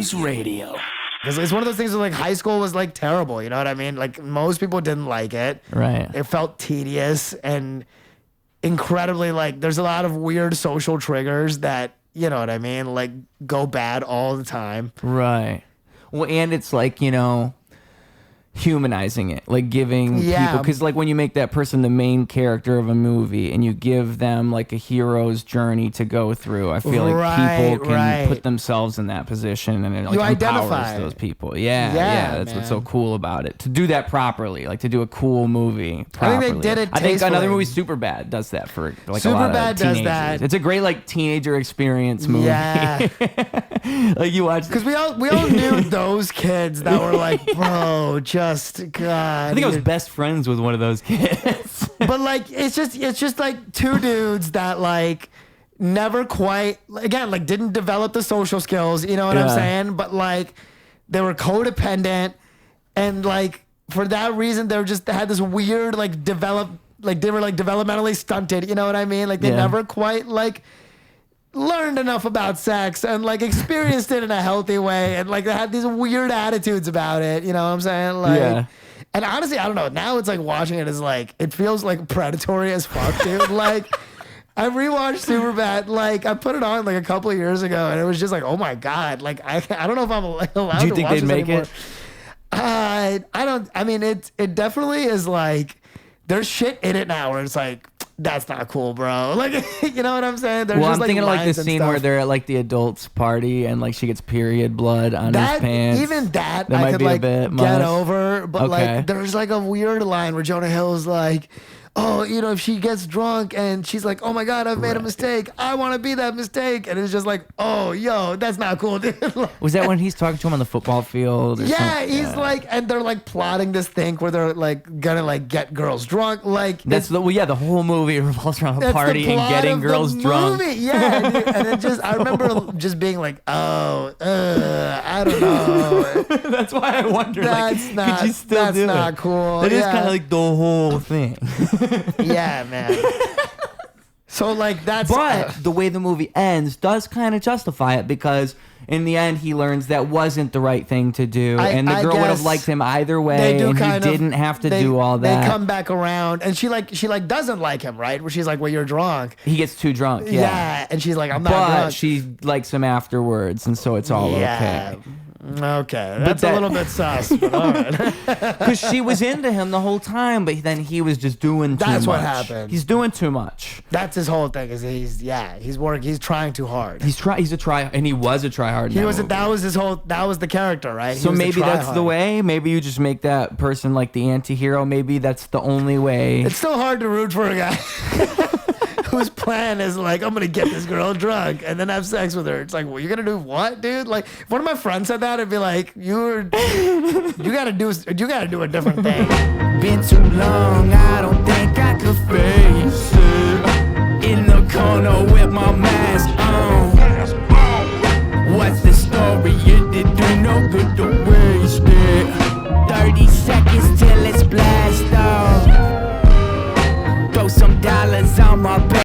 News Radio. Because it's one of those things where, like, high school was, like, terrible, you know what I mean? Like, most people didn't like it. Right. It felt tedious and incredibly, like, there's a lot of weird social triggers that, you know what I mean, like, go bad all the time. Right. Well, and it's like, you know, humanizing it, like giving people, because like when you make that person the main character of a movie and you give them like a hero's journey to go through, I feel like people can put themselves in that position and it like empowers those people. That's what's so cool about it, to do that properly, like to do a cool movie properly. I think they did it I think another movie, Superbad, does that for like a lot of teenagers. Does that. It's a great like teenager experience movie. Like you watch, because we all knew those kids that were like, bro, just God. I think I was best friends with one of those kids. But like, it's just like two dudes that like never quite, again, like didn't develop the social skills. You know what I'm saying? But like, they were codependent, and like for that reason, they had this weird like they were like developmentally stunted. You know what I mean? Like they never quite like learned enough about sex and like experienced it in a healthy way, and like they had these weird attitudes about it, you know what I'm saying? Like, and honestly, I don't know, now it's like watching it is like, it feels like predatory as fuck, dude. Like I rewatched Superbad, like I put it on like a couple of years ago, and it was just like, oh my God, like I don't know if I'm like allowed to watch this anymore. Do you think they'd make it? I don't, I mean, it definitely is like, there's shit in it now where it's like, that's not cool, bro. Like, you know what I'm saying? Well, I'm thinking of like the scene where they're at like the adults' party and like she gets period blood on his pants. Even that I could like get over, but like there's like a weird line where Jonah Hill's like, oh, you know, if she gets drunk and she's like, oh my God, I've made a mistake, I want to be that mistake, and it's just like, oh, yo, that's not cool, dude. Was that when he's talking to him on the football field? Or he's like, and they're like plotting this thing where they're like gonna like get girls drunk, like that's the whole movie revolves around a party and getting girls drunk. Yeah, dude. And it just, I remember just being like, oh, I don't know. That's why I wonder, that's like, could you still do not it? Cool. That is kind of like the whole thing. Yeah, man. So like but the way the movie ends does kind of justify it, because in the end he learns that wasn't the right thing to do, and the girl would have liked him either way, and he didn't have to do all that. They come back around, and she doesn't like him, right? Where she's like, well, you're drunk. He gets too drunk. Yeah, and she's like, I'm not drunk. But she likes him afterwards, and so it's all okay. Okay, that's a little bit sus, but all right. Because she was into him the whole time, but then he was just doing too much. That's what happened. He's doing too much. That's his whole thing. Is he's trying too hard. He's a try, and he was a tryhard. That was the character, right? So maybe that's the way. Maybe you just make that person like the anti-hero. Maybe that's the only way. It's still hard to root for a guy whose plan is like, I'm gonna get this girl drunk and then have sex with her. It's like, well, you're gonna do what, dude? Like, if one of my friends said that, I'd be like, you gotta do a different thing. Been too long, I don't think I could face it. In the corner with my mask on. What's the story? It did do no good to